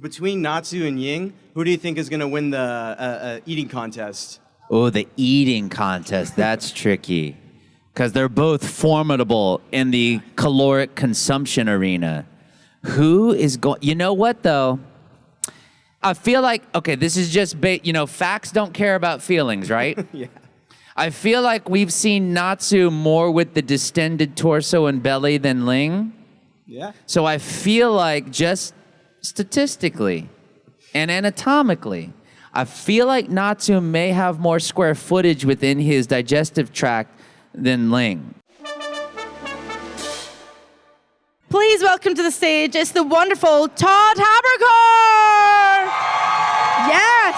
Between Natsu and Ying, who do you think is going to win the eating contest? Oh, the eating contest. That's tricky. Because they're both formidable in the caloric consumption arena. Who is going... You know what, though? I feel like... Okay, this is just... facts don't care about feelings, right? Yeah. I feel like we've seen Natsu more with the distended torso and belly than Ling. Yeah. So I feel like just statistically and anatomically, I feel like Natsu may have more square footage within his digestive tract than Ling. Please welcome to the stage, it's the wonderful Todd Haberkorn! Yes!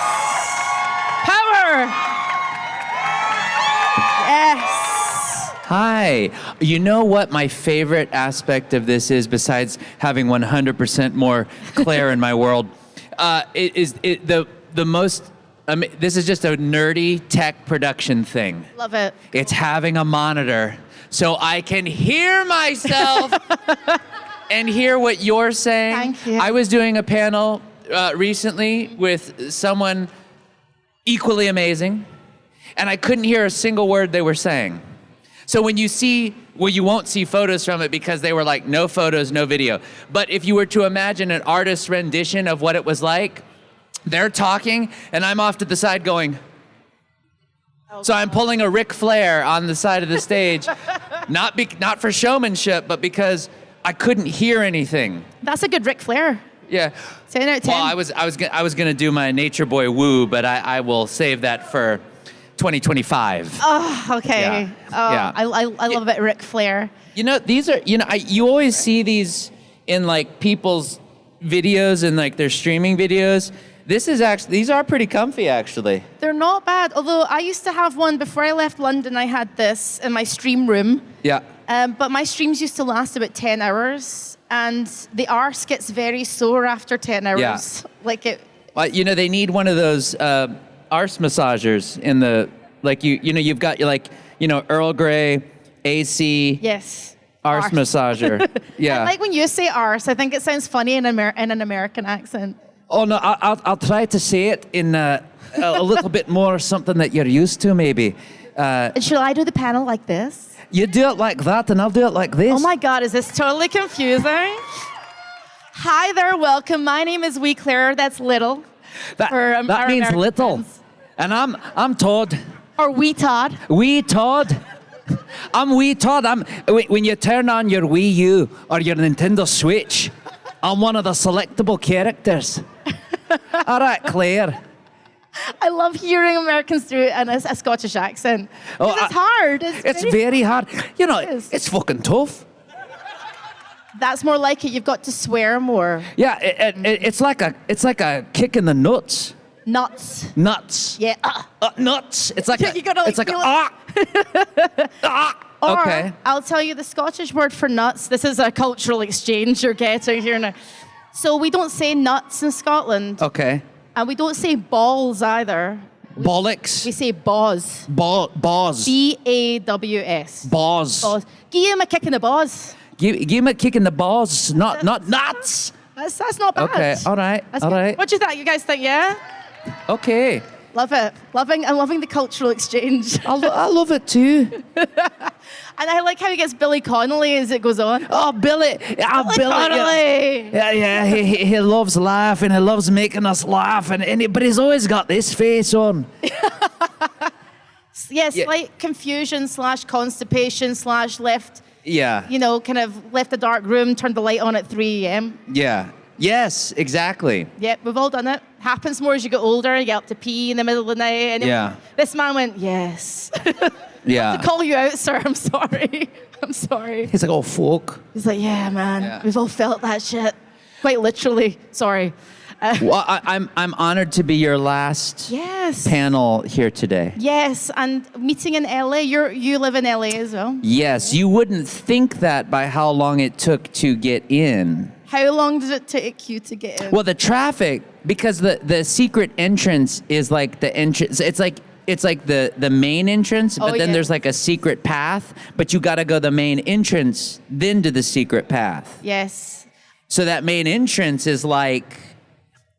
Power! Yes! Hi. You know what my favorite aspect of this is, besides having 100% more Claire in my world? This is just a nerdy tech production thing. Love it. It's having a monitor so I can hear myself and hear what you're saying. Thank you. I was doing a panel recently with someone equally amazing, and I couldn't hear a single word they were saying. So when you see, you won't see photos from it because they were like, no photos, no video. But if you were to imagine an artist's rendition of what it was like, they're talking, and I'm off to the side going, so I'm pulling a Ric Flair on the side of the stage, not for showmanship, but because I couldn't hear anything. That's a good Ric Flair. Yeah. 10 out of 10. Well, I was gonna do my Nature Boy woo, but I will save that for 2025. Oh, okay. Yeah. Oh, Yeah. I love a bit of Ric Flair. You know, these are, you always see these in like people's videos and like their streaming videos. These are pretty comfy, actually. They're not bad, although I used to have one before I left London. I had this in my stream room. Yeah. But my streams used to last about 10 hours, and the arse gets very sore after 10 hours. Yeah. Well, they need one of those arse massagers in the, like, you've got Earl Grey, AC. Yes. Arse massager. Yeah. I like when you say arse. I think it sounds funny in an American accent. Oh, no, I'll try to say it in a little bit more something that you're used to, maybe. Shall I do the panel like this? You do it like that, and I'll do it like this. Oh my God, is this totally confusing? Hi there, welcome. My name is Wee Claire. That's little. That means American little. friends. And I'm Todd. Or Wee Todd. Wee Todd. I'm Wee Todd. When you turn on your Wii U or your Nintendo Switch, I'm one of the selectable characters. All right, Claire. I love hearing Americans do it in a Scottish accent. Oh, It's hard. It's very hard. It's fucking tough. That's more like it. You've got to swear more. Yeah, it's like a kick in the nuts. Nuts. Nuts. Yeah. Nuts. It's like You gotta, it's like feel Or, okay. I'll tell you the Scottish word for nuts. This is a cultural exchange you're getting here now. So we don't say nuts in Scotland. Okay. And we don't say balls either. Bollocks. We say baws. Baws. B-A-W-S. Baws. Baws. Give him a kick in the baws. Give him a kick in the balls, not nuts. That's not bad. Okay, all right, That's all good. right. What do you think? You guys think, yeah? Okay. Love it. I'm loving the cultural exchange. I love it too. And I like how he gets Billy Connolly as it goes on. Oh, Billy. Billy Connolly. Yeah, he loves laughing. He loves making us laugh. But he's always got this face on. Yes, slight confusion / constipation / left. Yeah. Kind of left the dark room, turned the light on at 3 a.m. Yeah. Yes, exactly. Yep, we've all done it. Happens more as you get older. You get up to pee in the middle of the night. And this man went, yes. Yeah. To call you out, sir. I'm sorry. I'm sorry. He's like, oh, fuck. He's like, yeah, man. Yeah. We've all felt that shit. Quite literally. Sorry. Well, I'm honored to be your last panel here today. Yes, and meeting in LA. You live in LA as well. Yes, you wouldn't think that by how long it took to get in. How long did it take you to get in? Well, the traffic, because the secret entrance is like the entrance. It's like the main entrance, but then there's like a secret path. But you got to go the main entrance, then to the secret path. Yes. So that main entrance is like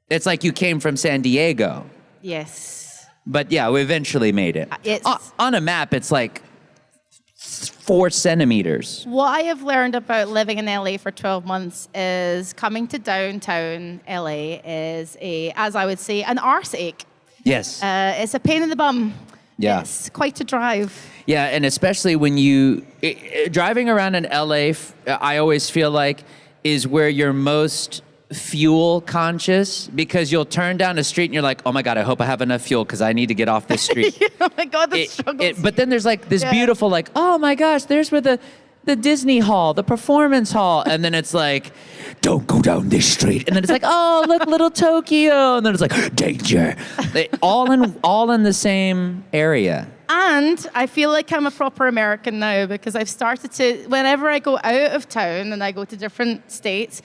It's like you came from San Diego. Yes. But yeah, we eventually made it. It's- On a map, it's like 4 centimeters. What I have learned about living in LA for 12 months is coming to downtown LA is as I would say, an arse ache. Yes. It's a pain in the bum. Yeah. It's quite a drive. Yeah, and especially when driving around in LA, I always feel like is where you're most fuel conscious, because you'll turn down a street and you're like, oh my God, I hope I have enough fuel because I need to get off this street. Oh my God, the struggles. But then there's like this beautiful, like, oh my gosh, there's where the Disney hall, the performance hall. And then it's like, don't go down this street. And then it's like, oh, look, little Tokyo. And then it's like, danger. All in the same area. And I feel like I'm a proper American now because I've started to, whenever I go out of town and I go to different states,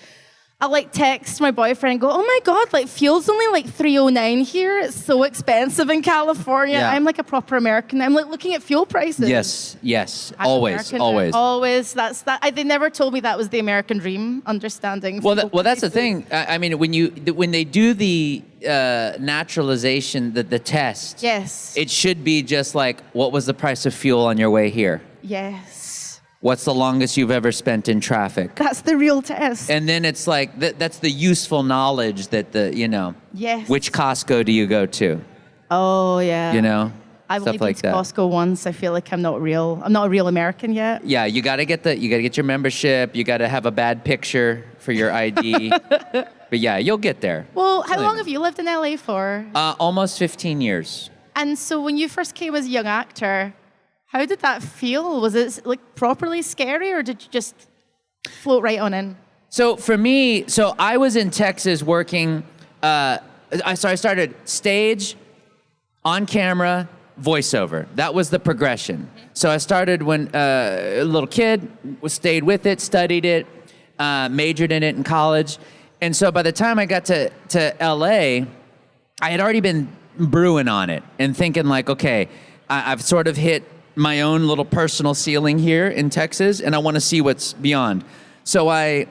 I like text my boyfriend and go, oh my God, like fuel's only like $3.09 here. It's so expensive in California. Yeah. I'm like a proper American. I'm like looking at fuel prices. Yes. I'm Always. Always. That's that. They never told me that was the American dream, understanding. Well, fuel that's the prices. thing. I mean, when they do the naturalization, the test, Yes. it should be just like, what was the price of fuel on your way here? Yes. What's the longest you've ever spent in traffic? That's the real test. And then it's like, that's the useful knowledge that Yes. which Costco do you go to? Oh, yeah. I've only Stuff been like to that. Costco once. I feel like I'm not real. I'm not a real American yet. Yeah, you gotta get your membership. You gotta have a bad picture for your ID. But yeah, you'll get there. Well, how long have you lived in LA for? Almost 15 years. And so when you first came as a young actor, how did that feel? Was it like properly scary or did you just float right on in? So for me, I was in Texas working, I started stage, on camera, voiceover. That was the progression. So I started when a little kid, stayed with it, studied it, majored in it in college. And so by the time I got to LA, I had already been brewing on it and thinking like, okay, I've sort of hit my own little personal ceiling here in Texas, and I want to see what's beyond. So I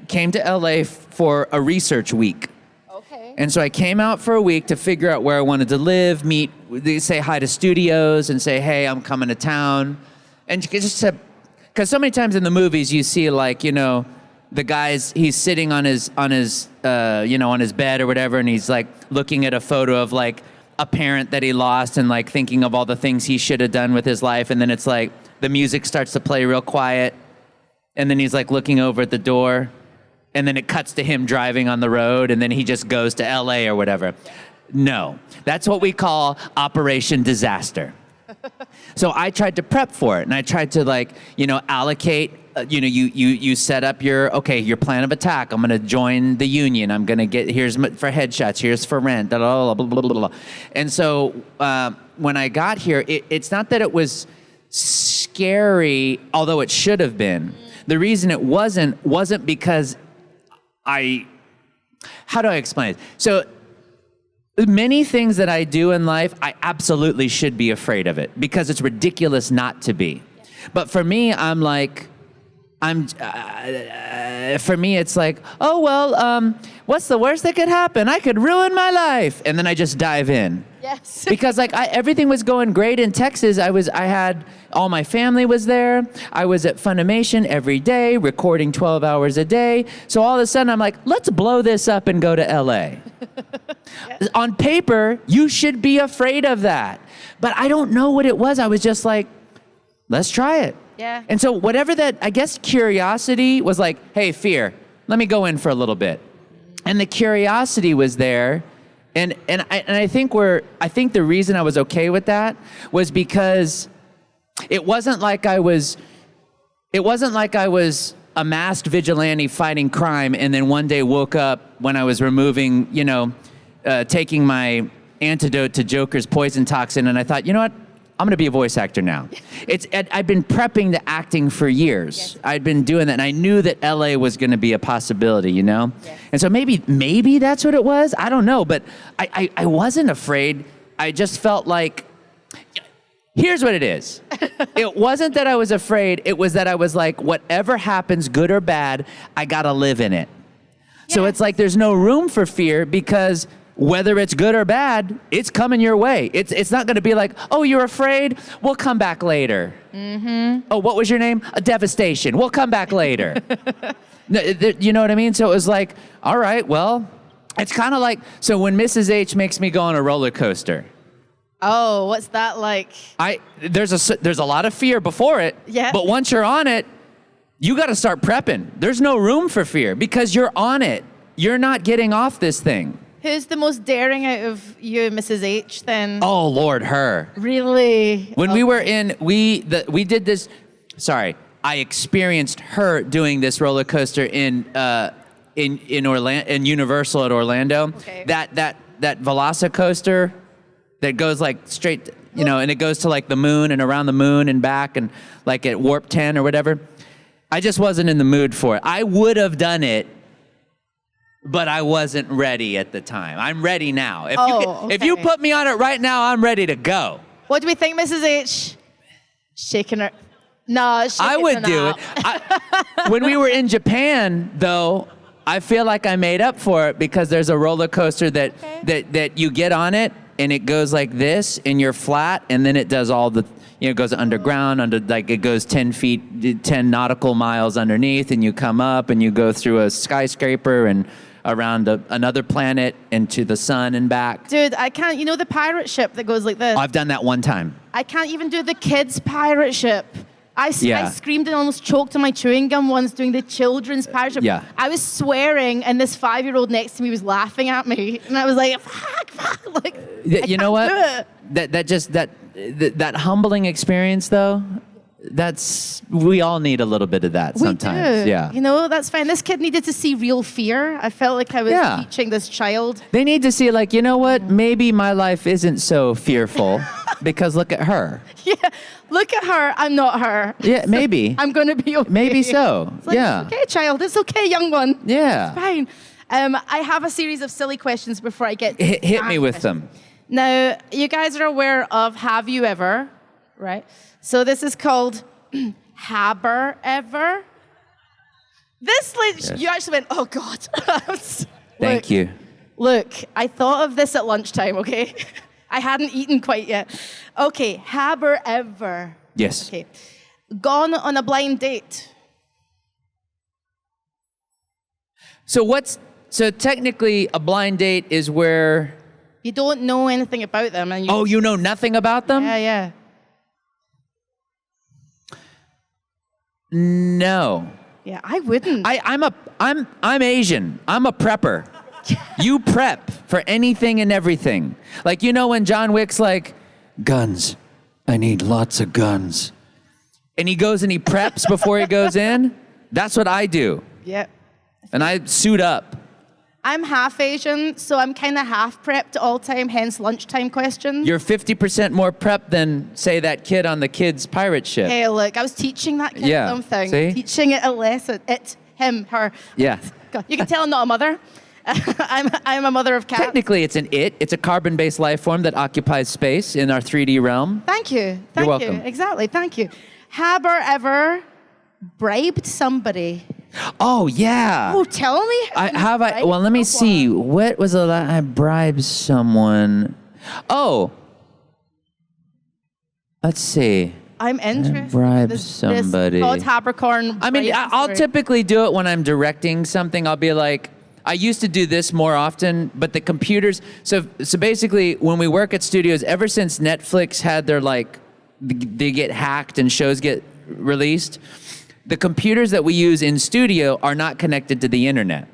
came to LA for a research week. Okay. And so I came out for a week to figure out where I wanted to live, say hi to studios and say, hey, I'm coming to town. And just to, because so many times in the movies you see like, the guy's, he's sitting on his bed or whatever, and he's like looking at a photo of like a parent that he lost and like thinking of all the things he should have done with his life. And then it's like the music starts to play real quiet. And then he's like looking over at the door. And then it cuts to him driving on the road. And then he just goes to LA or whatever. No, that's what we call Operation Disaster. So I tried to prep for it. And I tried to like, allocate, you set up your plan of attack. I'm going to join the union. I'm going to here's for headshots. Here's for rent. Blah, blah, blah, blah, blah, blah. And so when I got here, it's not that it was scary, although it should have been. The reason it wasn't because how do I explain it? So many things that I do in life, I absolutely should be afraid of it because it's ridiculous not to be. But for me, for me, it's like, oh, well, what's the worst that could happen? I could ruin my life. And then I just dive in. Yes. Because like everything was going great in Texas. I had all my family was there. I was at Funimation every day, recording 12 hours a day. So all of a sudden I'm like, let's blow this up and go to LA. Yes. On paper, you should be afraid of that. But I don't know what it was. I was just like, let's try it. Yeah. And so whatever that, I guess curiosity was like, hey, fear, let me go in for a little bit. And the curiosity was there. And I think the reason I was okay with that was because it wasn't like I was a masked vigilante fighting crime and then one day woke up when I was removing, taking my antidote to Joker's poison toxin, and I thought, you know what? I'm going to be a voice actor now. I've been prepping the acting for years. Yes. I'd been doing that, and I knew that LA was going to be a possibility, Yes. And so maybe that's what it was. I don't know, but I wasn't afraid. I just felt like, here's what it is. It wasn't that I was afraid. It was that I was like, whatever happens, good or bad, I got to live in it. So Yes. it's like there's no room for fear because whether it's good or bad, it's coming your way. It's not going to be like, oh, you're afraid? We'll come back later. Oh, what was your name? A Devastation. We'll come back later. No, you know what I mean? So it was like, all right, well, it's kind of like, so when Mrs. H makes me go on a roller coaster, Oh, what's that like? there's a lot of fear before it, Yeah. but once you're on it, you got to start prepping. There's no room for fear because you're on it. You're not getting off this thing. Who's the most daring out of you and Mrs. H then? Oh, Lord, her. Really? When we were we did this, I experienced her doing this roller coaster in Orlando, in Universal at Orlando. Okay. That Velocicoaster that goes like straight, and it goes to like the moon and around the moon and back and like at warp 10 or whatever. I just wasn't in the mood for it. I would have done it, but I wasn't ready at the time. I'm ready now. If you okay. put me on it right now, I'm ready to go. What do we think, Mrs. H? Shaking her. No, I would do it. When we were in Japan, though, I feel like I made up for it because there's a roller coaster that you get on it and it goes like this and you're flat and then it does all the, it goes underground, it goes 10 feet, 10 nautical miles underneath and you come up and you go through a skyscraper and around another planet into the sun and back. Dude, I can't. You know the pirate ship that goes like this? I've done that one time. I can't even do the kids' pirate ship. I screamed and almost choked on my chewing gum once doing the children's pirate ship. Yeah. I was swearing, and this 5-year-old next to me was laughing at me, and I was like, "Fuck!" Like, You know what? That humbling experience, though. We all need a little bit of that sometimes. We do. Yeah. That's fine. This kid needed to see real fear. I felt like I was teaching this child. They need to see, like, you know what? Maybe my life isn't so fearful because look at her. Yeah, look at her. I'm not her. Yeah, maybe. I'm going to be okay. Maybe so. It's like, yeah. It's okay, child. It's okay, young one. Yeah. It's fine. I have a series of silly questions before I get to Hit me with them. Now, you guys are aware of Have You Ever, right? So this is called Haber Ever. This, you actually went, oh, God. Thank you. Look, I thought of this at lunchtime, okay? I hadn't eaten quite yet. Okay, Haber Ever. Yes. Okay. Gone on a blind date. So technically a blind date is where... You don't know anything about them. And you know nothing about them? Yeah. No. Yeah, I wouldn't. I'm Asian. I'm a prepper. You prep for anything and everything. Like, when John Wick's like, guns. I need lots of guns. And he goes and he preps before he goes in. That's what I do. Yeah. And I suit up. I'm half Asian, so I'm kind of half prepped all time, hence lunchtime questions. You're 50% more prepped than, say, that kid on the kids' pirate ship. Hey, look, I was teaching that kid something. See? Teaching it a lesson. Him, her. Yeah. God, you can tell I'm not a mother. I'm a mother of cats. Technically, it's It's a carbon-based life form that occupies space in our 3D realm. Thank you. You're welcome. Exactly. Thank you. Haber ever bribed somebody? Oh, yeah. Oh, tell me. Well, let me see. What was the last I bribed someone? Oh. Let's see. I'm interested. Bribe This somebody. Todd Haberkorn. I mean, I'll typically do it when I'm directing something. I'll be like, I used to do this more often, but the computers. So basically, when we work at studios, ever since Netflix had their they get hacked and shows get released, the computers that we use in studio are not connected to the internet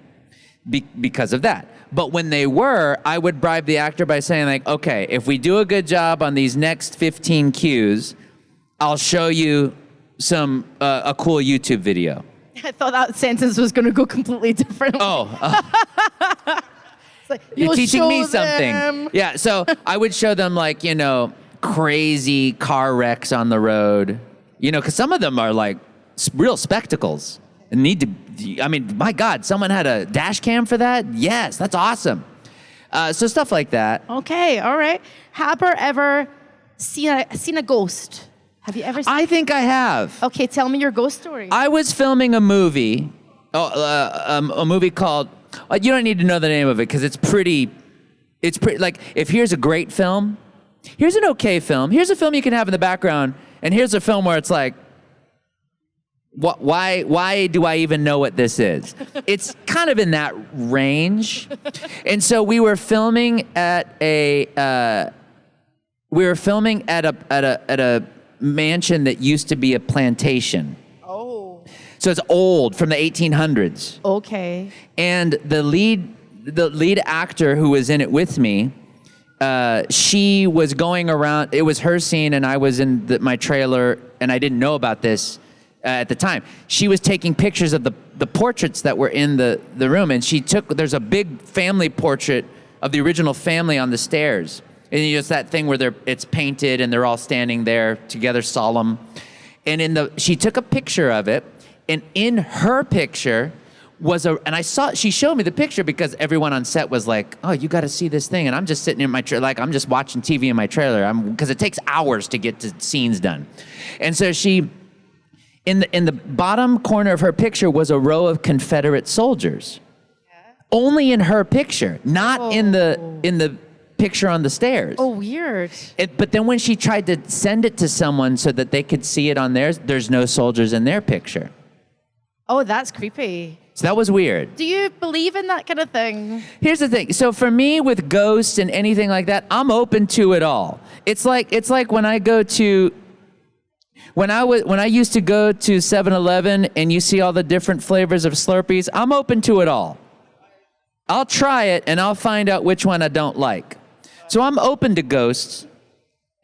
because of that. But when they were, I would bribe the actor by saying, like, okay, if we do a good job on these next 15 cues, I'll show you a cool YouTube video. I thought that sentence was going to go completely different. You're teaching me them. something. Yeah, so I would show them crazy car wrecks on the road, because some of them are like real spectacles and my God, someone had a dash cam for that? Yes, that's awesome. So stuff like that. Okay, all right. Haber ever seen a ghost? Have you ever seen I think I have. Okay, tell me your ghost story. I was filming a movie, a movie called You don't need to know the name of it because it's pretty, like, if here's a great film, here's an okay film, here's a film you can have in the background, and here's a film where it's like, why do I even know what this is? It's kind of in that range. And so we were filming at a mansion that used to be a plantation. Oh. So it's old, from the 1800s. Okay. And the lead actor who was in it with me, she was going around, it was her scene and I was in my trailer and I didn't know about this at the time. She was taking pictures of the portraits that were in the room, and there's a big family portrait of the original family on the stairs. And it's that thing where it's painted and they're all standing there together, solemn. And she took a picture of it, and in her picture she showed me the picture because everyone on set was like, oh, you got to see this thing. And I'm just sitting in my trailer, like I'm just watching TV in my trailer, because it takes hours to get to scenes done. And so in the bottom corner of her picture was a row of Confederate soldiers. Yeah. Only in her picture, not in the picture on the stairs. Oh, weird. But then when she tried to send it to someone so that they could see it on theirs, there's no soldiers in their picture. Oh, that's creepy. So that was weird. Do you believe in that kind of thing? Here's the thing. So for me, with ghosts and anything like that, I'm open to it all. It's like when I go to When I used to go to 7-Eleven and you see all the different flavors of Slurpees, I'm open to it all. I'll try it and I'll find out which one I don't like. So I'm open to ghosts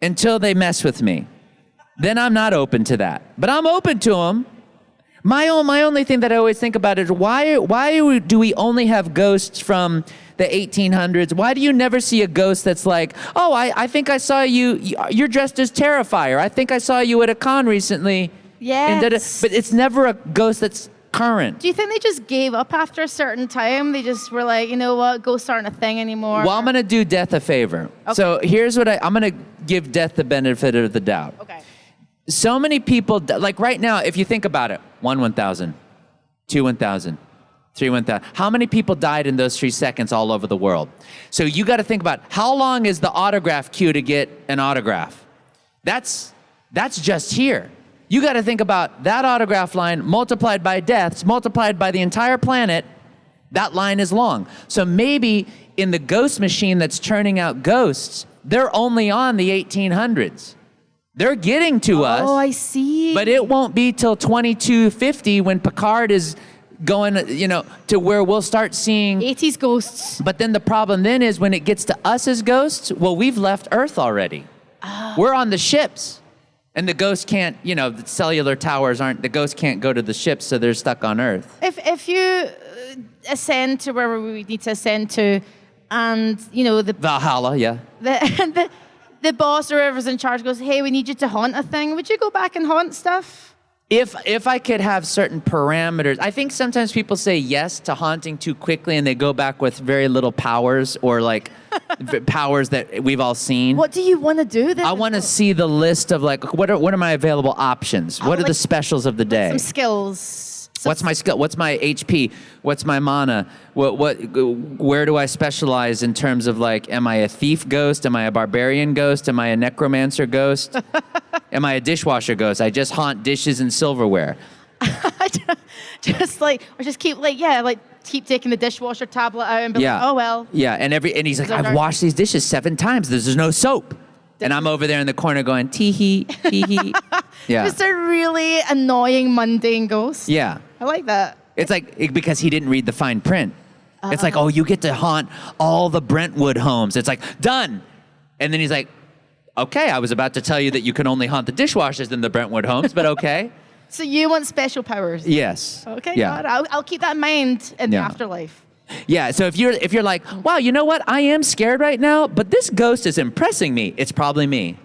until they mess with me. Then I'm not open to that. But I'm open to them. My only thing that I always think about is why do we only have ghosts from the 1800s? Why do you never see a ghost that's like, oh, I think I saw you're dressed as Terrifier. I think I saw you at a con recently. Yes. But it's never a ghost that's current. Do you think they just gave up after a certain time? They just were like, you know what, ghosts aren't a thing anymore? Well, I'm going to do Death a favor. Okay. So here's what I'm going to give Death the benefit of the doubt. Okay. So many people, like right now, if you think about it, 1,000, 2,000, 3,000. How many people died in those 3 seconds all over the world? So you got to think about how long is the autograph queue to get an autograph? That's just here. You got to think about that autograph line multiplied by deaths, multiplied by the entire planet. That line is long. So maybe in the ghost machine that's churning out ghosts, they're only on the 1800s. They're getting to us. Oh, I see. But it won't be till 2250 when Picard is going, to where we'll start seeing 80s ghosts. But then the problem then is when it gets to us as ghosts, well, we've left Earth already. We're on the ships. And the ghosts can't, the cellular towers the ghosts can't go to the ships, so they're stuck on Earth. If you ascend to wherever we need to ascend to, and, the Valhalla, yeah. The boss or whoever's in charge goes, hey, we need you to haunt a thing. Would you go back and haunt stuff? If I could have certain parameters, I think sometimes people say yes to haunting too quickly and they go back with very little powers or like powers that we've all seen. What do you want to do then? I want to see the list of like, what are my available options? What are the specials of the day? Some skills. What's my skill? What's my HP? What's my mana? Where do I specialize in terms of like, am I a thief ghost? Am I a barbarian ghost? Am I a necromancer ghost? Am I a dishwasher ghost? I just haunt dishes and silverware. Keep taking the dishwasher tablet out and be like, oh well. Yeah, and he's like, I've washed these dishes 7 times. There's no soap. And I'm over there in the corner going, tee-hee, tee-hee. Yeah. Just a really annoying, mundane ghost. Yeah. I like that. It's like, because he didn't read the fine print. It's like, oh, you get to haunt all the Brentwood homes. It's like, done. And then he's like, okay, I was about to tell you that you can only haunt the dishwashers in the Brentwood homes, but okay. So you want special powers? Yes. Okay, yeah. God, I'll keep that in mind in the afterlife. Yeah, so if you're like, wow, you know what? I am scared right now, but this ghost is impressing me. It's probably me.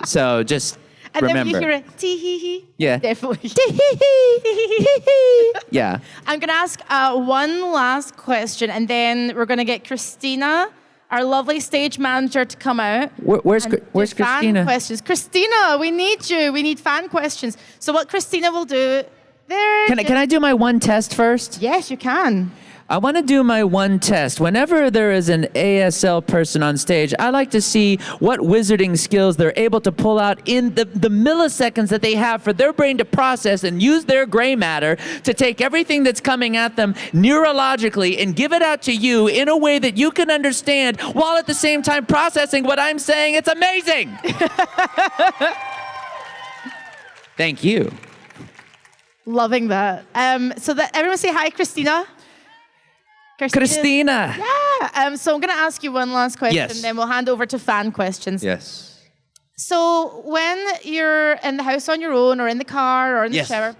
So just remember. And then when you hear a tee-hee-hee, yeah. definitely. Tee-hee-hee. Yeah. I'm going to ask one last question, and then we're going to get Christina, our lovely stage manager, to come out. Where's Christina? Fan questions. Christina, we need you. We need fan questions. So what Christina will do, Can I do my one test first? Yes, you can. I want to do my one test. Whenever there is an ASL person on stage, I like to see what wizarding skills they're able to pull out in the milliseconds that they have for their brain to process and use their gray matter to take everything that's coming at them neurologically and give it out to you in a way that you can understand while at the same time processing what I'm saying. It's amazing. Thank you. Loving that. So that everyone say hi, Christina. Christina. Yeah. So I'm going to ask you one last question, Yes. then we'll hand over to fan questions. Yes. So when you're in the house on your own or in the car or in the Yes. shower,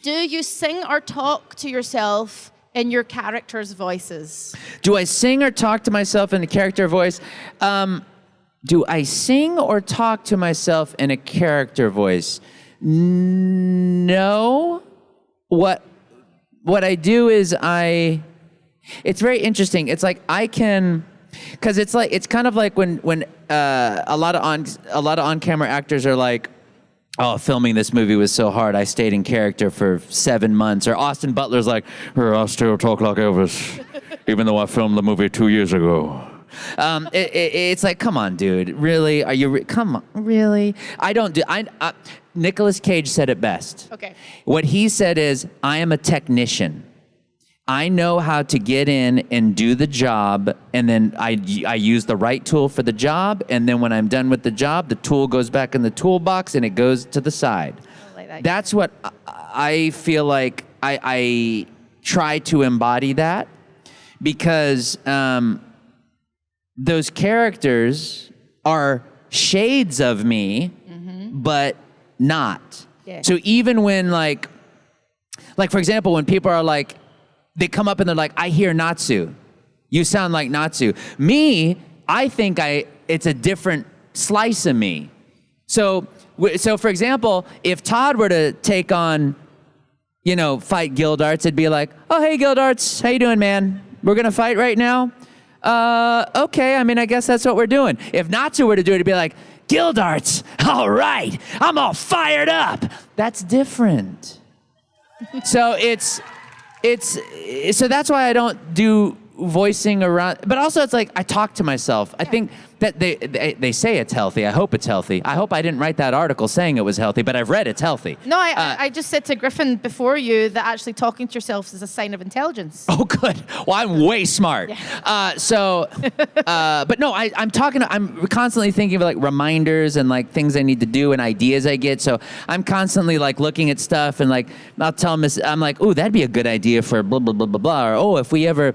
do you sing or talk to yourself in your character's voices? Do I sing or talk to myself in a character voice? Do I sing or talk to myself in a character voice? No. What I do is it's very interesting. It's like I can, because it's kind of like when a lot of on-camera actors are like, oh, filming this movie was so hard. I stayed in character for 7 months. Or Austin Butler's like, I still talk like Elvis, even though I filmed the movie 2 years ago. It's like, come on, dude. Really? Are you? Come on, really? I don't do. Nicolas Cage said it best. Okay. What he said is, I am a technician. I know how to get in and do the job, and then I use the right tool for the job, and then when I'm done with the job, the tool goes back in the toolbox and it goes to the side. I like that. That's what I feel like I try to embody that, because those characters are shades of me, but not. Yeah. So even when like for example, when people are like, they come up and they're like, I hear Natsu. You sound like Natsu. Me, I think it's a different slice of me. So for example, if Todd were to take on, fight Gildarts, it'd be like, oh, hey, Gildarts, how you doing, man? We're gonna fight right now? Okay, I mean, I guess that's what we're doing. If Natsu were to do it, it'd be like, Gildarts, all right, I'm all fired up. That's different. So so that's why I don't do voicing around, but also it's like I talk to myself. I think that they say it's healthy. I hope it's healthy. I hope I didn't write that article saying it was healthy, but I've read it's healthy. No, I just said to Griffin before you that actually talking to yourself is a sign of intelligence. Oh, good. Well, I'm way smart. Yeah. But no, I'm constantly thinking of like reminders and like things I need to do and ideas I get. So I'm constantly like looking at stuff and like I'll tell Miss, I'm like, oh, that'd be a good idea for blah blah blah blah blah. Or oh, if we ever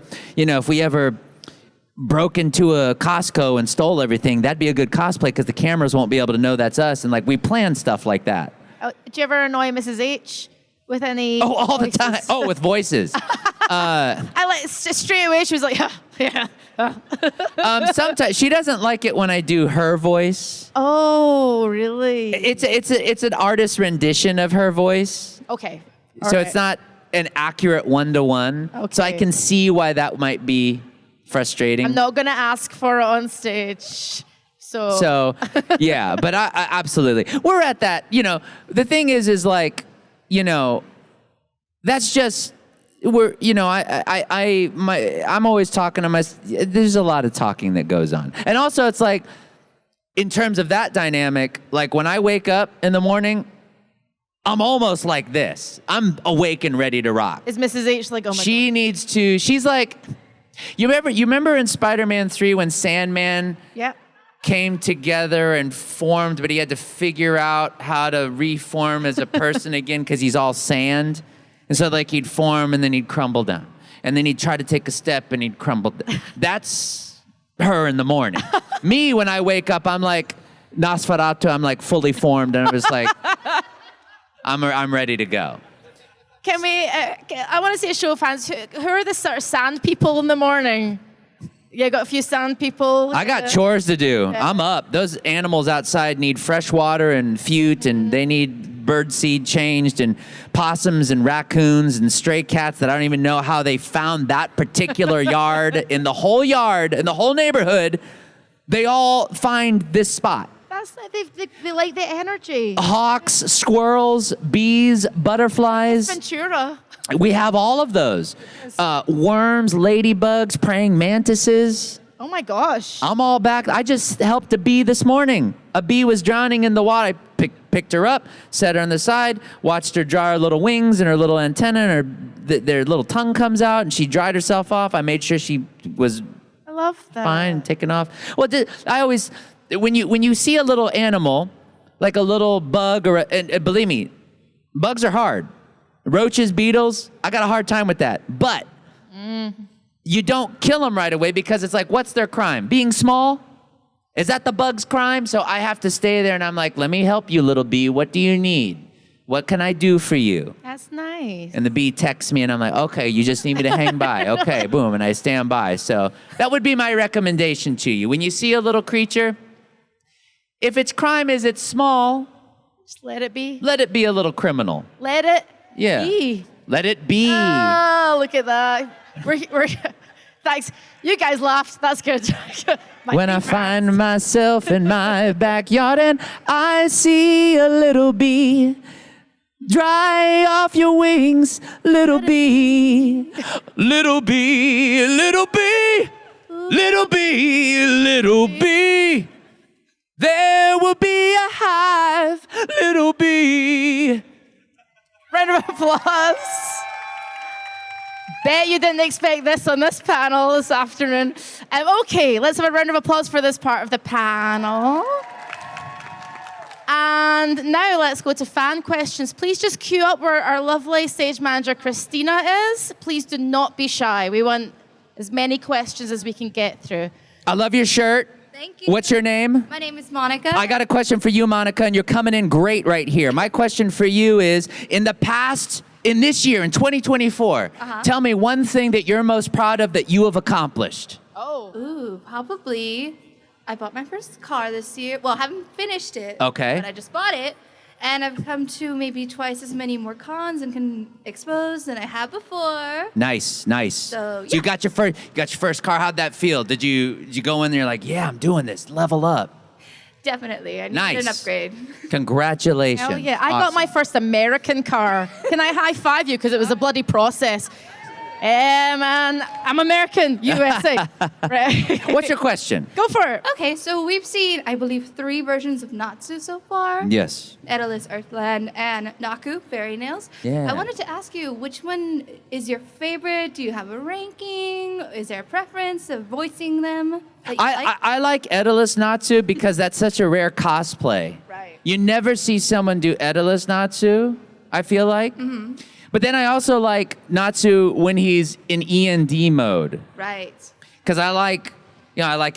broke into a Costco and stole everything, that'd be a good cosplay because the cameras won't be able to know that's us. And like we plan stuff like that. Do you ever annoy Mrs. H with any? Oh, all voices? the time. Oh, with voices. I like straight away. She was like, yeah. Sometimes she doesn't like it when I do her voice. Oh, really? It's an artist rendition of her voice. Okay. So it's not an accurate one-to-one. Okay. So I can see why that might be frustrating. I'm not gonna ask for it on stage. So yeah, but I absolutely. We're at that, the thing is like, that's just, I'm always talking to there's a lot of talking that goes on. And also it's like, in terms of that dynamic, like when I wake up in the morning, I'm almost like this. I'm awake and ready to rock. Is Mrs. H like, oh my She God. needs to, she's like, you remember in Spider-Man 3 when Sandman came together and formed, but he had to figure out how to reform as a person again because he's all sand? And so like he'd form and then he'd crumble down. And then he'd try to take a step and he'd crumble down. That's her in the morning. Me, when I wake up, I'm like Nosferatu, I'm like fully formed and I'm just like, I'm ready to go. Can we, I want to see a show of hands. Who are the sort of sand people in the morning? Yeah, got a few sand people. I got chores to do. Yeah. I'm up. Those animals outside need fresh water and fute, and they need bird seed changed, and possums and raccoons and stray cats that I don't even know how they found that particular yard, in the whole neighborhood. They all find this spot. They like the energy. Hawks, squirrels, bees, butterflies. Ventura. We have all of those. Worms, ladybugs, praying mantises. Oh my gosh. I'm all back. I just helped a bee this morning. A bee was drowning in the water. I picked her up, set her on the side, watched her dry her little wings and her little antenna, and their little tongue comes out, and she dried herself off. I made sure she was I love that. fine, taken off. Well, I always, when you see a little animal, like a little bug, and believe me, bugs are hard. Roaches, beetles, I got a hard time with that. But you don't kill them right away because it's like, what's their crime? Being small? Is that the bug's crime? So I have to stay there and I'm like, let me help you, little bee. What do you need? What can I do for you? That's nice. And the bee texts me and I'm like, okay, you just need me to hang by. Okay, boom, and I stand by. So that would be my recommendation to you. When you see a little creature, if its crime is it's small, Just let it be. let it be a little criminal. Let it Yeah. be. Let it be. Oh, look at that. We're thanks. You guys laughed. That's good. When I find myself in my backyard and I see a little bee, dry off your wings, little bee. Little bee, little bee, little bee, little bee. There will be a hive, little bee. Round of applause. Bet you didn't expect this on this panel this afternoon. Okay, let's have a round of applause for this part of the panel. And now let's go to fan questions. Please just queue up where our lovely stage manager Christina is. Please do not be shy. We want as many questions as we can get through. I love your shirt. Thank you. What's your name? My name is Monica. I got a question for you, Monica, and you're coming in great right here. My question for you is, in this year, in 2024, tell me one thing that you're most proud of that you have accomplished. Ooh, probably. I bought my first car this year. Well, I haven't finished it. Okay. But I just bought it. And I've come to maybe twice as many more cons and can expose than I have before. Nice. So, you got your first car. How'd that feel? Did you go in there like, yeah, I'm doing this, level up? Definitely. I need Nice. an upgrade. Congratulations. Hell yeah. I got my first American car. Can I high five you? Because it was a bloody process. Man, I'm American, USA. Right. What's your question? Go for it. Okay, so we've seen, I believe, 3 versions of Natsu so far. Yes. Edalus, Earthland, and Naku, Fairy Nails. Yeah. I wanted to ask you, which one is your favorite? Do you have a ranking? Is there a preference of voicing them that you like? I like Edalus Natsu because that's such a rare cosplay. Right. You never see someone do Edalus Natsu, I feel like. Mm-hmm. But then I also like Natsu when he's in END mode. Right. Because I like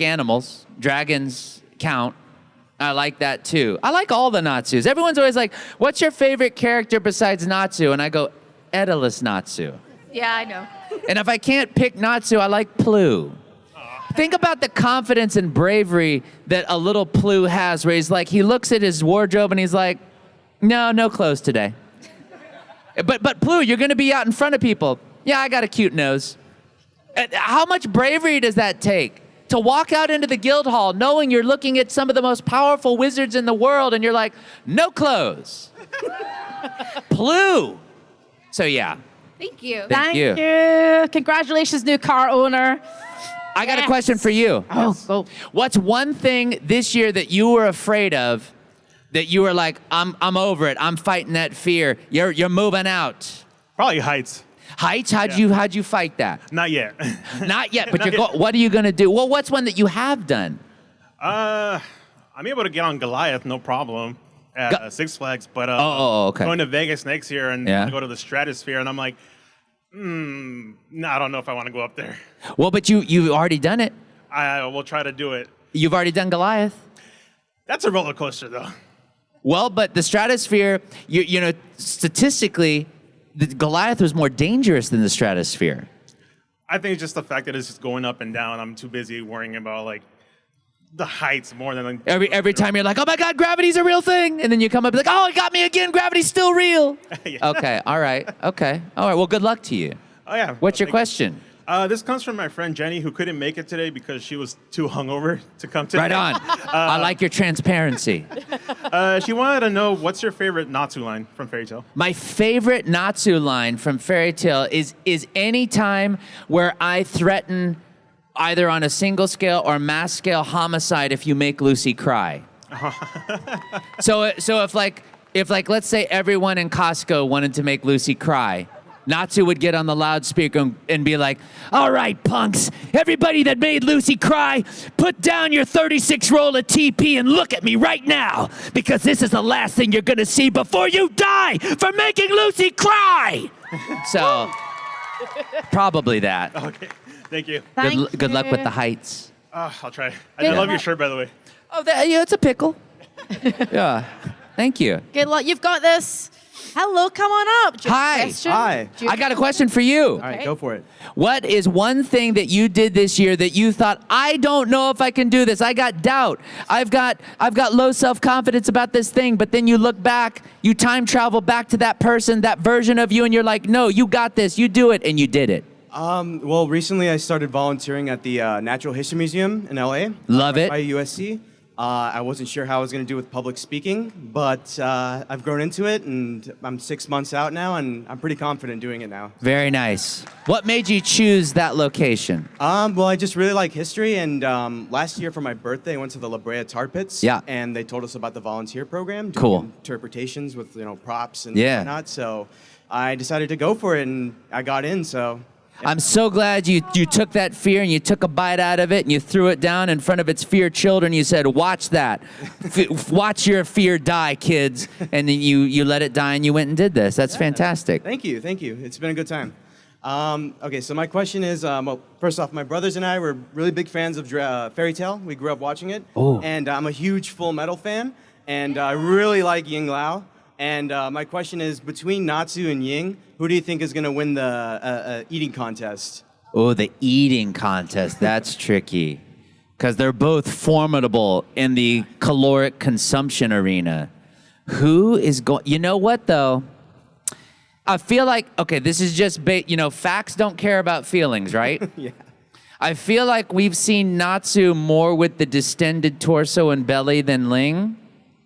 animals. Dragons count. I like that too. I like all the Natsus. Everyone's always like, what's your favorite character besides Natsu? And I go, Edalus Natsu. Yeah, I know. And if I can't pick Natsu, I like Plu. Think about the confidence and bravery that a little Plu has, where he's like, he looks at his wardrobe and he's like, no clothes today. But Plu, you're going to be out in front of people. Yeah, I got a cute nose. How much bravery does that take? To walk out into the guild hall knowing you're looking at some of the most powerful wizards in the world and you're like, no clothes. Plu. So yeah. Thank you. Thank you. Congratulations, new car owner. I got a question for you. Oh, go. What's one thing this year that you were afraid of that you were like, I'm over it. I'm fighting that fear. You're moving out. Probably heights. Heights? How'd you fight that? Not yet. Not yet, but Not yet. what are you going to do? Well, what's one that you have done? I'm able to get on Goliath, no problem, at Six Flags. But okay. going to Vegas next year and Yeah. go to the Stratosphere, and I'm like, no, I don't know if I want to go up there. Well, but you've already done it. I will try to do it. You've already done Goliath. That's a roller coaster, though. Well, but the Stratosphere, you know, statistically, the Goliath was more dangerous than the Stratosphere. I think it's just the fact that it's just going up and down. I'm too busy worrying about like the heights more than Every time you're like, oh my God, gravity's a real thing, and then you come up like, oh, it got me again. Gravity's still real. Yeah. Okay, all right. Well, good luck to you. Oh yeah. What's your Thank you. question? This comes from my friend Jenny, who couldn't make it today because she was too hungover to come today. Right on. I like your transparency. She wanted to know, what's your favorite Natsu line from Fairy Tail? My favorite Natsu line from Fairy Tail is any time where I threaten either on a single scale or mass scale homicide if you make Lucy cry. So if let's say everyone in Costco wanted to make Lucy cry, Natsu would get on the loudspeaker and be like, all right, punks, everybody that made Lucy cry, put down your 36 roll of TP and look at me right now, because this is the last thing you're gonna see before you die for making Lucy cry. So, probably that. Okay, thank you. Good luck with the heights. I'll try. I love your shirt, by the way. Oh, yeah, it's a pickle. Yeah, thank you. Good luck. You've got this. Hello, come on up. Do you have a Hi. question? Hi. Do you- I got a question for you. All right, go for it. What is one thing that you did this year that you thought, I don't know if I can do this? I got doubt. I've got low self-confidence about this thing, but then you look back, you time travel back to that person, that version of you, and you're like, no, you got this, you do it, and you did it. Well, recently I started volunteering at the Natural History Museum in LA. Love it. By USC. I wasn't sure how I was going to do with public speaking, but I've grown into it, and I'm 6 months out now, and I'm pretty confident doing it now. Very nice. What made you choose that location? Well, I just really like history, and last year for my birthday, I went to the La Brea Tar Pits, Yeah. and they told us about the volunteer program, doing Cool. interpretations with props and Yeah. whatnot. So I decided to go for it, and I got in. So I'm so glad you took that fear and you took a bite out of it and you threw it down in front of its fear children. You said, watch that. Watch your fear die, kids. And then you let it die and you went and did this. That's fantastic. Thank you. It's been a good time. Okay, so my question is, well, first off, my brothers and I were really big fans of Fairy Tail. We grew up watching it. Oh. And I'm a huge Full Metal fan, and I really like Ying Lao. And my question is, between Natsu and Ying, who do you think is going to win the eating contest? Oh, the eating contest. That's tricky. Because they're both formidable in the caloric consumption arena. Who is going... You know what, though? I feel like... Okay, this is just... facts don't care about feelings, right? Yeah. I feel like we've seen Natsu more with the distended torso and belly than Ling.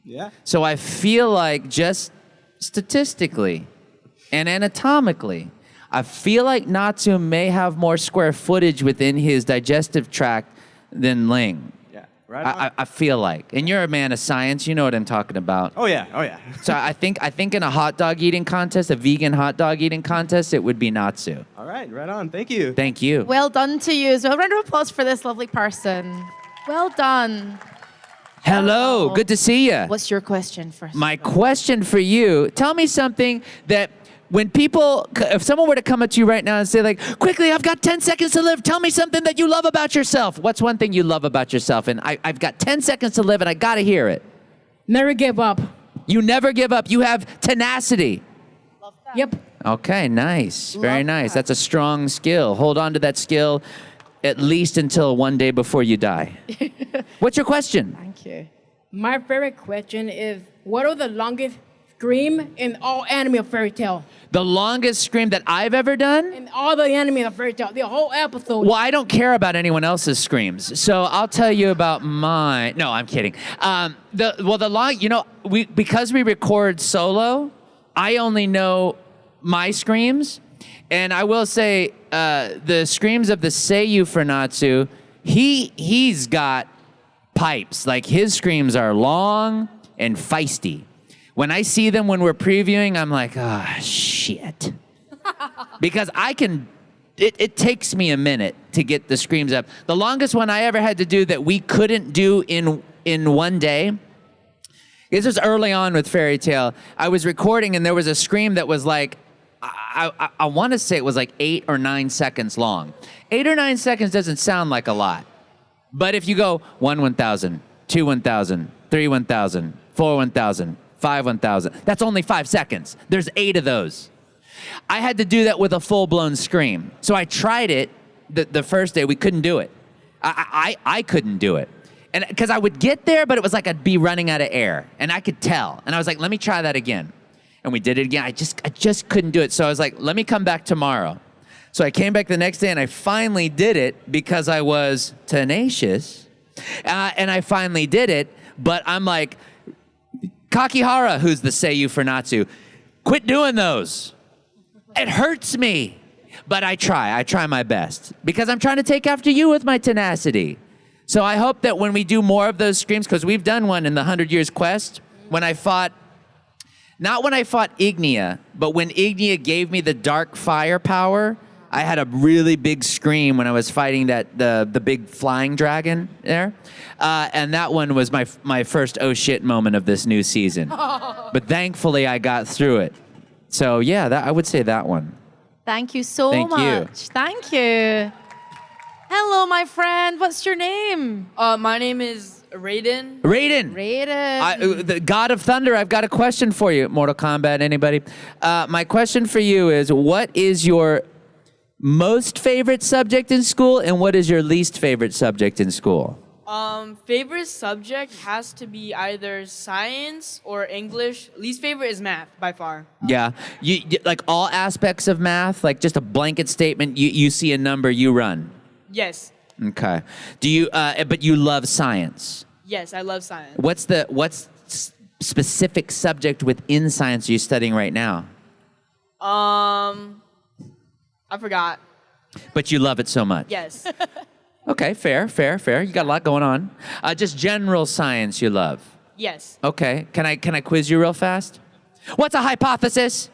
Yeah. So I feel like just statistically and anatomically, I feel like Natsu may have more square footage within his digestive tract than Ling. Yeah. Right on. I feel like. And you're a man of science, you know what I'm talking about. Oh, yeah. So I think in a hot dog eating contest, a vegan hot dog eating contest, it would be Natsu. All right, right on. Thank you. Thank you. Well done to you as well. Round of applause for this lovely person. Well done. Hello, good to see you. What's your question first? My question for you, tell me something that when if someone were to come up to you right now and say like, quickly, I've got 10 seconds to live, tell me something that you love about yourself. What's one thing you love about yourself? And I've got 10 seconds to live and I gotta hear it. Never give up. You never give up. You have tenacity. Yep. Okay, nice. Very nice. That's a strong skill. Hold on to that skill at least until one day before you die. What's your question? Thank you. My favorite question is, what are the longest scream in all anime of Fairy Tail? The longest scream that I've ever done? In all the anime of Fairy Tail, the whole episode. Well, I don't care about anyone else's screams, so I'll tell you about mine. No, I'm kidding. Because we record solo, I only know my screams, and I will say the screams of the Seiyu for Natsu, he's got pipes. Like his screams are long and feisty. When I see them when we're previewing, I'm like, shit. Because it takes me a minute to get the screams up. The longest one I ever had to do that we couldn't do in one day, this was early on with Fairy Tail. I was recording and there was a scream that was like, I want to say it was like 8 or 9 seconds long. 8 or 9 seconds doesn't sound like a lot. But if you go 1 1,000, 2 1,000, 3 1,000, 4 1,000, 5 1,000, that's only 5 seconds. There's 8 of those. I had to do that with a full-blown scream. So I tried it the first day. We couldn't do it. I couldn't do it. And because I would get there, but it was like I'd be running out of air. And I could tell. And I was like, let me try that again. And we did it again. I just couldn't do it. So I was like, let me come back tomorrow. So I came back the next day and I finally did it because I was tenacious. And I finally did it, but I'm like, Kakihara, who's the seiyuu for Natsu, quit doing those. It hurts me. But I try my best because I'm trying to take after you with my tenacity. So I hope that when we do more of those screams, because we've done one in the 100 Years Quest, not when I fought Ignia, but when Ignia gave me the dark fire power, I had a really big scream when I was fighting the big flying dragon there. And that one was my first oh shit moment of this new season. But thankfully I got through it. So yeah, I would say that one. Thank you so Thank you. much. Thank you. Hello, my friend. What's your name? My name is Raiden. Raiden. The God of Thunder, I've got a question for you. Mortal Kombat, anybody? My question for you is, what is your most favorite subject in school, and what is your least favorite subject in school? Favorite subject has to be either science or English. Least favorite is math, by far. Yeah, you like all aspects of math, like just a blanket statement. You see a number, you run. Yes. Okay. Do you? But you love science. Yes, I love science. What's specific subject within science are you studying right now? I forgot. But you love it so much. Yes. Okay, fair. You got a lot going on. Just general science you love. Yes. Okay. Can I quiz you real fast? What's a hypothesis?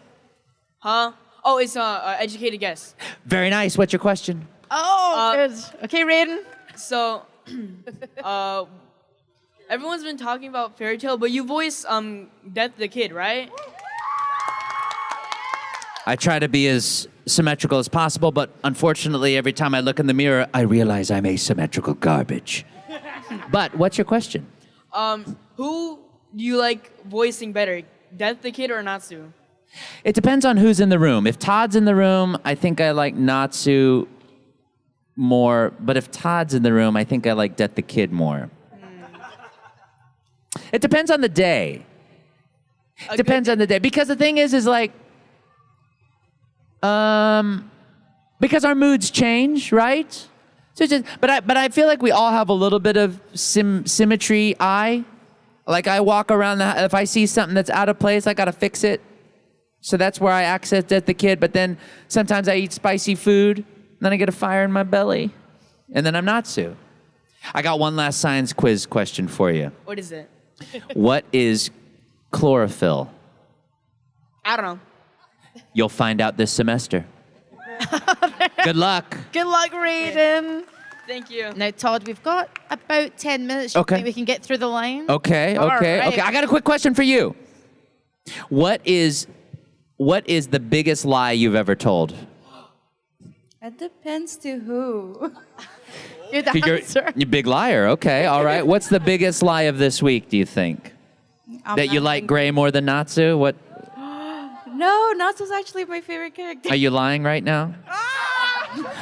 Huh? Oh, it's educated guess. Very nice. What's your question? Oh, good. Okay, Raiden. So, everyone's been talking about Fairy Tail, but you voice Death the Kid, right? I try to be as symmetrical as possible, but unfortunately, every time I look in the mirror, I realize I'm asymmetrical garbage. But what's your question? Who do you like voicing better, Death the Kid or Natsu? It depends on who's in the room. If Todd's in the room, I think I like Natsu more, but if Todd's in the room, I think I like Death the Kid more. It depends on the day. It depends on the day. Because the thing is like, because our moods change, right? So but I feel like we all have a little bit of symmetry eye. Like I walk around, if I see something that's out of place, I gotta fix it. So that's where I access Death the Kid, but then sometimes I eat spicy food, then I get a fire in my belly, and then I'm Natsu. I got one last science quiz question for you. What is it? What is chlorophyll? I don't know. You'll find out this semester. Good luck. Good luck, Raiden. Thank you. Now, Todd, we've got about 10 minutes. Okay. Think we can get through the line? Okay. All right. I got a quick question for you. What is the biggest lie you've ever told? It depends to who. Good answer. You're a big liar. Okay. All right. What's the biggest lie of this week, do you think? That you like Gray more than Natsu? What? No, Natsu's actually my favorite character. Are you lying right now?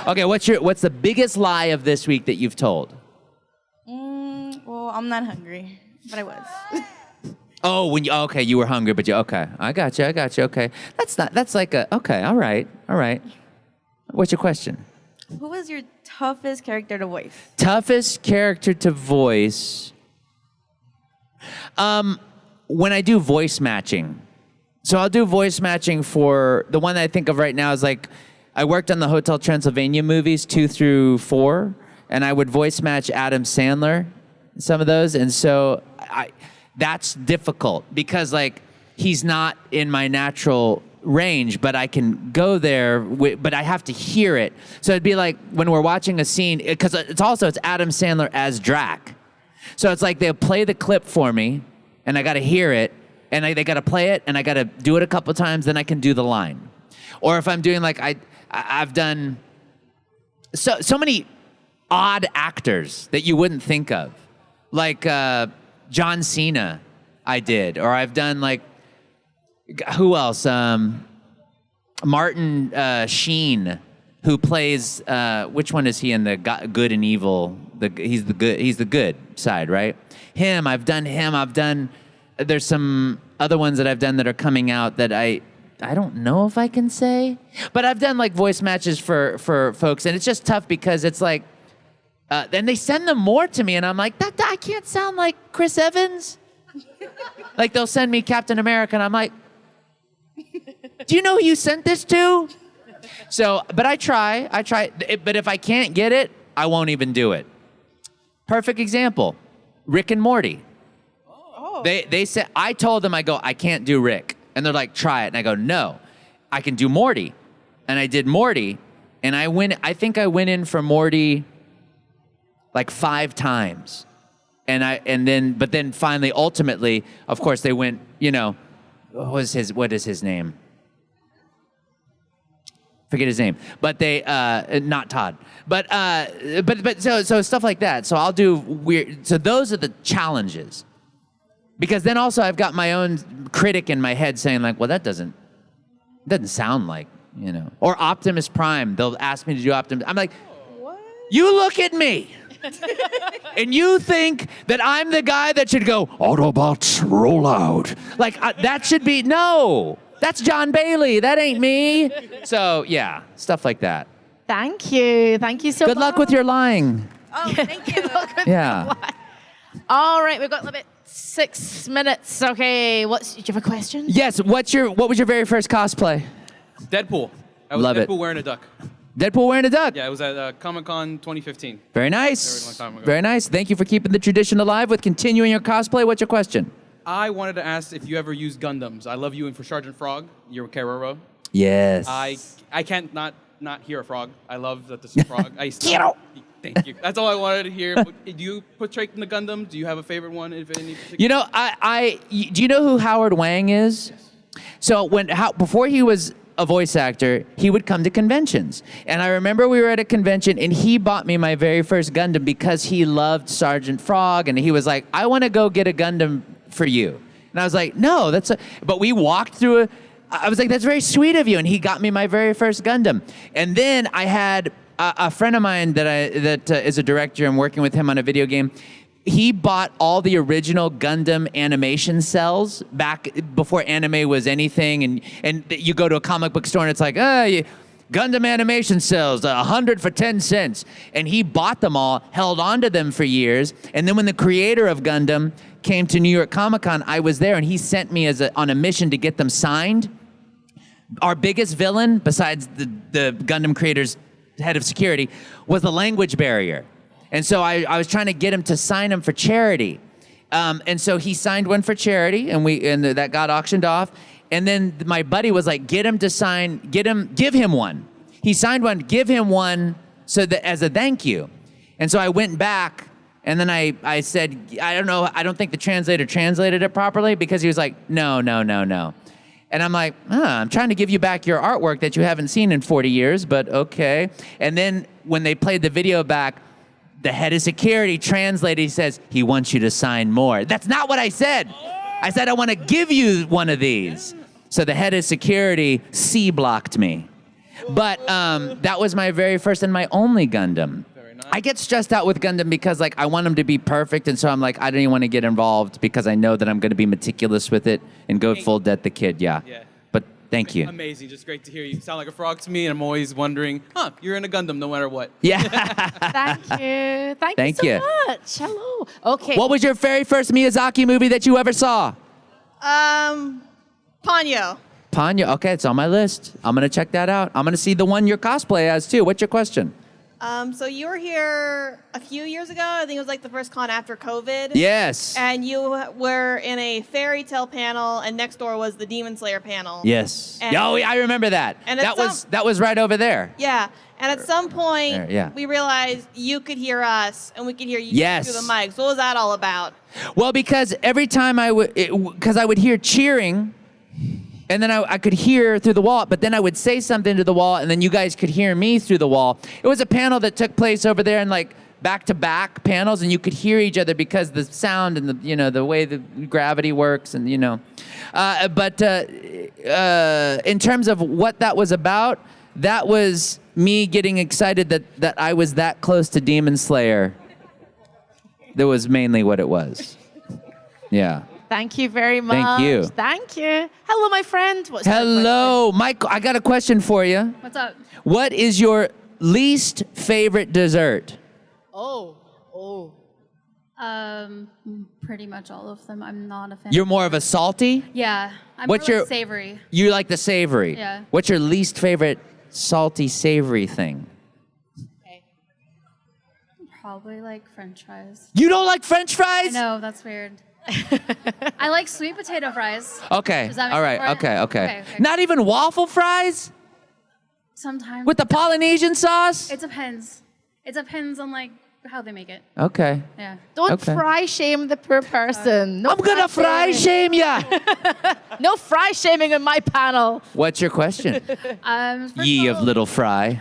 Okay, what's the biggest lie of this week that you've told? Well, I'm not hungry, but I was. Oh, okay, you were hungry, but I got you, okay. That's like okay, all right. What's your question? Who was your toughest character to voice? Toughest character to voice? When I do voice matching. So I'll do voice matching for, the one that I think of right now is like, I worked on the Hotel Transylvania movies 2 through 4, and I would voice match Adam Sandler, some of those, and so that's difficult because like he's not in my natural range, but I can go there, but I have to hear it. So it'd be like when we're watching a scene, because it's Adam Sandler as Drac. So it's like they'll play the clip for me, and I got to hear it, and they got to play it, and I got to do it a couple times, then I can do the line. Or if I'm doing like, I've done so many odd actors that you wouldn't think of. Like John Cena I did. Or I've done like, who else? Martin Sheen, who plays, which one is he in the Good and Evil? He's the good side, right? I've done, there's some other ones that I've done that are coming out that I don't know if I can say, but I've done like voice matches for folks, and it's just tough because it's like, then they send them more to me, and I'm like, that I can't sound like Chris Evans. Like they'll send me Captain America, and I'm like, do you know who you sent this to? So, but I try, but if I can't get it, I won't even do it. Perfect example, Rick and Morty. Oh. They said, I told them, I go, I can't do Rick. And they're like, try it. And I go, no, I can do Morty. And I did Morty, and I think I went in for Morty like 5 times. But then finally, ultimately, of course, they went, what is his name? Forget his name, but they not Todd, but so stuff like that. So I'll do weird. So those are the challenges, because then also I've got my own critic in my head saying like, well, that doesn't sound like or Optimus Prime. They'll ask me to do Optimus. I'm like, what? You look at me, and you think that I'm the guy that should go Autobots roll out. Like that should be no. That's John Bailey. That ain't me. So, yeah, stuff like that. Thank you. Thank you so much. Good luck with your lying. Oh, thank you. Yeah. All right, we've got about 6 minutes. Okay, do you have a question? Yes, what was your very first cosplay? Deadpool. I was Love Deadpool it. wearing a duck. Deadpool wearing a duck? Yeah, it was at Comic-Con 2015. Very nice. Very long time ago. Very nice. Thank you for keeping the tradition alive with continuing your cosplay. What's your question? I wanted to ask if you ever use Gundams. I love you and for Sergeant Frog, you're Keroro. Yes. I can't not hear a frog. I love that this is a frog. Thank you. That's all I wanted to hear. Do you portray in the Gundam? Do you have a favorite one? If any particular? Do you know who Howard Wang is? Yes. So before he was a voice actor, he would come to conventions. And I remember we were at a convention, and he bought me my very first Gundam because he loved Sergeant Frog, and he was like, I want to go get a Gundam for you. And I was like, no, but we walked through I was like, that's very sweet of you. And he got me my very first Gundam. And then I had a friend of mine that is a director. I'm working with him on a video game. He bought all the original Gundam animation cells back before anime was anything. And you go to a comic book store and it's like, Gundam animation cells, 100 for 10 cents. And he bought them all, held on to them for years. And then when the creator of Gundam came to New York Comic Con, I was there, and he sent me on a mission to get them signed. Our biggest villain, besides the Gundam creator's head of security, was the language barrier. And so I was trying to get him to sign them for charity. And so he signed one for charity, and that got auctioned off. And then my buddy was like, give him one. He signed one, give him one so that as a thank you. And so I went back, and then I said, I don't think the translator translated it properly, because he was like, no. And I'm like, I'm trying to give you back your artwork that you haven't seen in 40 years, but okay. And then when they played the video back, the head of security translated, he says, he wants you to sign more. That's not what I said. I said, I want to give you one of these. So the head of security C-blocked me. But that was my very first and my only Gundam. Very nice. I get stressed out with Gundam because I want them to be perfect, and so I'm like, I don't even want to get involved because I know that I'm going to be meticulous with it and go full Death the Kid, yeah. But thank you. Amazing, just great to hear you. You sound like a frog to me, and I'm always wondering, you're in a Gundam no matter what. Yeah. Thank you so much. Hello. Okay. What was your very first Miyazaki movie that you ever saw? Ponyo. Ponyo, okay, it's on my list. I'm going to check that out. I'm going to see the one your cosplay as, too. What's your question? So you were here a few years ago. I think it was like the first con after COVID. Yes. And you were in a fairy tale panel, and next door was the Demon Slayer panel. Yes. And I remember that. And that was right over there. Yeah. And at some point, yeah. we realized you could hear us, and we could hear you Yes. through the mics. What was that all about? Well, because every time because I would hear cheering, and then I could hear through the wall, but then I would say something to the wall, and then you guys could hear me through the wall. It was a panel that took place over there in back-to-back panels, and you could hear each other because the sound and the way the gravity works, and But in terms of what that was about, that was me getting excited that I was that close to Demon Slayer. That was mainly what it was. Yeah. Thank you very much. Thank you. Thank you. Hello, my friend. What's your Hello, Mike. I got a question for you. What's up? What is your least favorite dessert? Oh. Pretty much all of them. I'm not a fan. You're more of a salty? Yeah, I'm What's more your like savory. You like the savory? Yeah. What's your least favorite salty savory thing? Probably like French fries. You don't like French I fries? know, that's weird. I like sweet potato fries. Okay. Does that make All right. sense? Okay. Okay. Not even waffle fries Sometimes. with the Polynesian sauce? It depends. It depends on like how they make it. Okay. Yeah. Don't Okay. fry shame the poor person. No I'm gonna fry shame ya. No fry shaming on my panel. What's your question? Ye of little fry.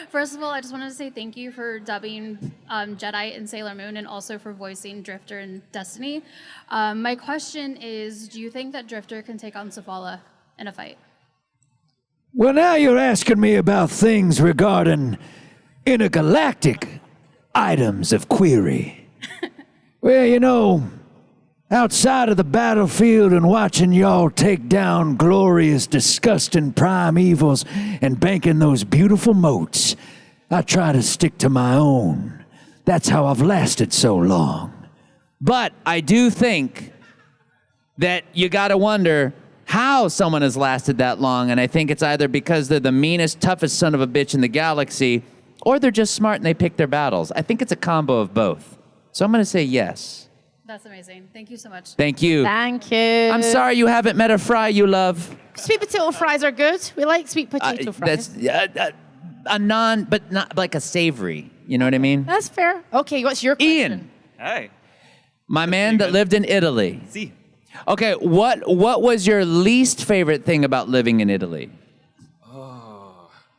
First of all, I just wanted to say thank you for dubbing Jedi in Sailor Moon and also for voicing Drifter in Destiny. My question is, do you think that Drifter can take on Zavala in a fight? Well, now you're asking me about things regarding intergalactic items of query. Well, you know, outside of the battlefield and watching y'all take down glorious, disgusting prime evils and banking those beautiful moats, I try to stick to my own. That's how I've lasted so long. But I do think that you gotta wonder how someone has lasted that long, and I think it's either because they're the meanest, toughest son of a bitch in the galaxy, or they're just smart and they pick their battles. I think it's a combo of both. So I'm gonna say yes. That's amazing. Thank you so much. Thank you. Thank you. I'm sorry you haven't met a fry you love. Sweet potato fries are good. We like sweet potato fries. That's a non, but not like a savory. You know what I mean? That's fair. Okay, what's your question? Ian, Hey. my man that lived in Italy. See. Okay, what was your least favorite thing about living in Italy?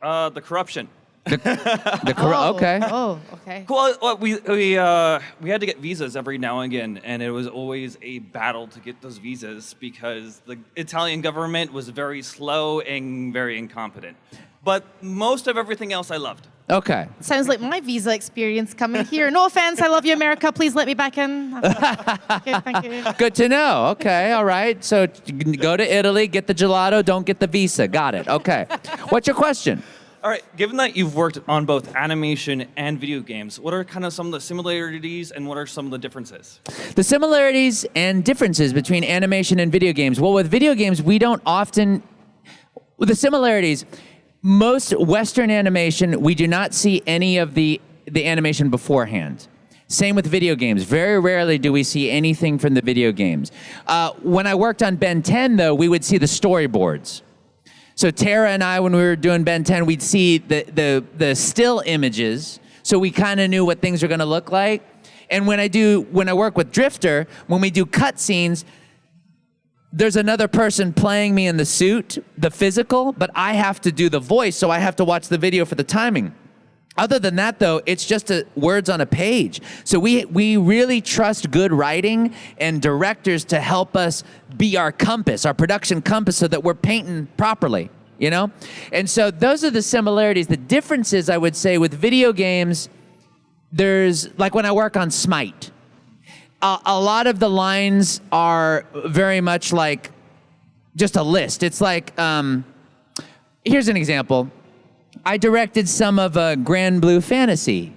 The corruption. Okay. Oh, okay. Well, we had to get visas every now and again, and it was always a battle to get those visas because the Italian government was very slow and very incompetent. But most of everything else I loved. Okay. Sounds like my visa experience coming here. No offense, I love you, America. Please let me back in. Okay, thank you. Good to know. Okay, all right. So go to Italy, get the gelato, don't get the visa. Got it. Okay. What's your question? All right, given that you've worked on both animation and video games, what are kind of some of the similarities and what are some of the differences? The similarities and differences between animation and video games. Well, with video games, we don't often... With the similarities, most Western animation, we do not see any of the animation beforehand. Same with video games. Very rarely do we see anything from the video games. When I worked on Ben 10, though, we would see the storyboards. So Tara and I, when we were doing Ben 10, we'd see the still images, so we kind of knew what things are going to look like. And when I work with Drifter, when we do cutscenes, there's another person playing me in the suit, the physical, but I have to do the voice, so I have to watch the video for the timing. Other than that, though, it's just words on a page. So we really trust good writing and directors to help us be our compass, our production compass, so that we're painting properly, you know? And so those are the similarities. The differences, I would say, with video games, there's, like when I work on Smite, a lot of the lines are very much like just a list. It's like, here's an example. I directed some of Grand Blue Fantasy.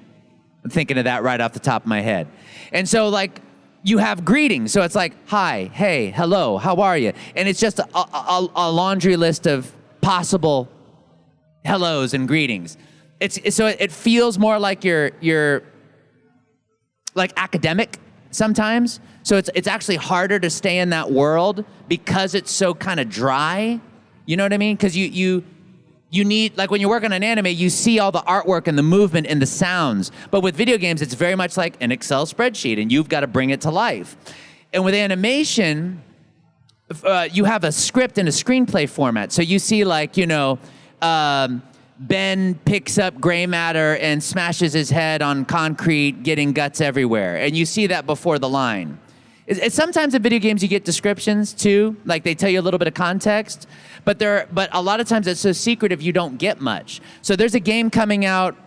I'm thinking of that right off the top of my head. And so, like, you have greetings. So it's like, hi, hey, hello, how are you? And it's just a laundry list of possible hellos and greetings. So it feels more like you're like academic sometimes. So it's actually harder to stay in that world because it's so kind of dry. You know what I mean? Because you need, like when you work on an anime, you see all the artwork and the movement and the sounds. But with video games, it's very much like an Excel spreadsheet, and you've got to bring it to life. And with animation, you have a script and a screenplay format. So you see, like, you know, Ben picks up gray matter and smashes his head on concrete, getting guts everywhere. And you see that before the line. Sometimes in video games you get descriptions too, like they tell you a little bit of context, but a lot of times it's so secretive you don't get much. So there's a game coming out,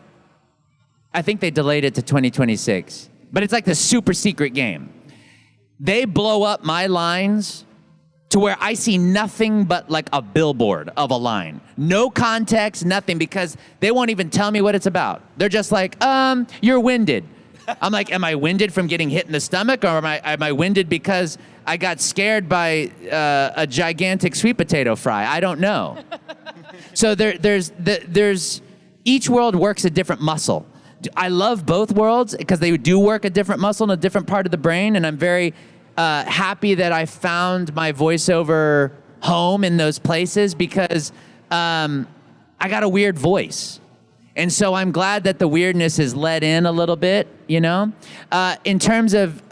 I think they delayed it to 2026, but it's like the super secret game. they blow up my lines to where I see nothing but like a billboard of a line. No context, nothing, because they won't even tell me what it's about. They're just like, you're winded. I'm like, am I winded from getting hit in the stomach, or am I winded because I got scared by a gigantic sweet potato fry? I don't know. So there's each world works a different muscle. I love both worlds because they do work a different muscle in a different part of the brain, and I'm very happy that I found my voiceover home in those places because I got a weird voice. And so I'm glad that the weirdness is let in a little bit, you know? In terms of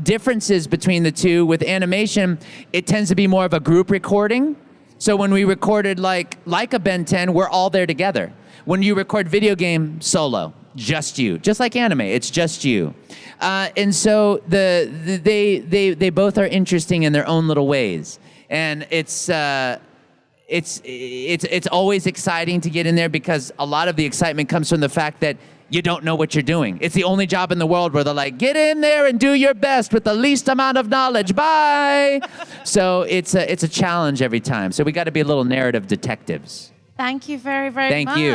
differences between the two, with animation, it tends to be more of a group recording. So when we recorded like a Ben 10, we're all there together. When you record video game, solo, just you. Just like anime, it's just you. And so they both are interesting in their own little ways. And it's always exciting to get in there because a lot of the excitement comes from the fact that you don't know what you're doing. It's the only job in the world where they're like, get in there and do your best with the least amount of knowledge. Bye. So it's a challenge every time. So we got to be a little narrative detectives. Thank you very, very Thank much. you.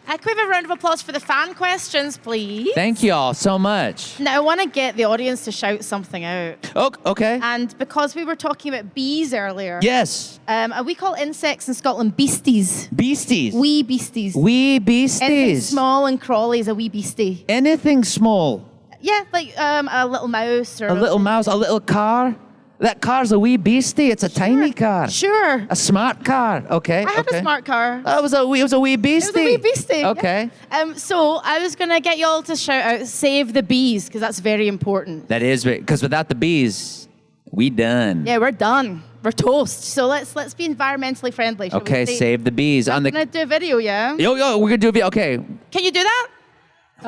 Can we have a round of applause for the fan questions, please? Thank you all so much. Now, I want to get the audience to shout something out. Oh, okay. And because we were talking about bees earlier. Yes. We call insects in Scotland beasties. Beasties. Wee beasties. Wee beasties. Anything small and crawly is a wee beastie. Anything small. Yeah, like a little mouse or a little mouse, a little car. That car's a wee beastie. It's a tiny car. Sure. A smart car. Okay. I have a smart car. It was a wee beastie. It was a wee beastie. Okay. Yeah. So I was going to get you all to shout out, save the bees, because that's very important. That is, because without the bees, we done. Yeah, we're done. We're toast. So let's be environmentally friendly. Okay, save the bees. I'm going to do a video, yeah? Yo, we're going to do a video. Okay. Can you do that?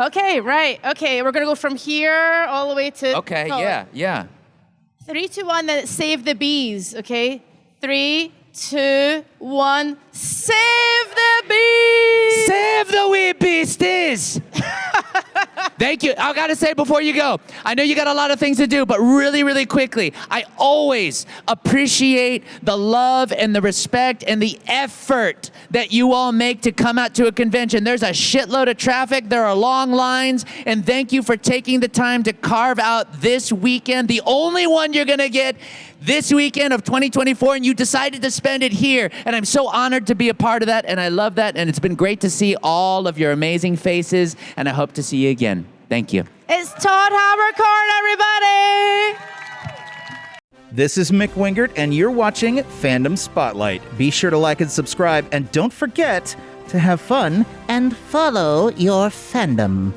Okay, right. Okay, we're going to go from here all the way to... Okay, color. yeah. 3, 2, 1, then it's save the bees, okay? 3, 2, 1, save the bees! Save the wee beasties! Thank you. I got to say before you go, I know you got a lot of things to do, but really, really quickly, I always appreciate the love and the respect and the effort that you all make to come out to a convention. There's a shitload of traffic. There are long lines. And thank you for taking the time to carve out this weekend, the only one you're going to get this weekend of 2024, and you decided to spend it here. And I'm so honored to be a part of that, and I love that. And it's been great to see all of your amazing faces, and I hope to see you again. Thank you. It's Todd Haberkorn, everybody! This is Mick Wingert, and you're watching Fandom Spotlight. Be sure to like and subscribe, and don't forget to have fun and follow your fandom.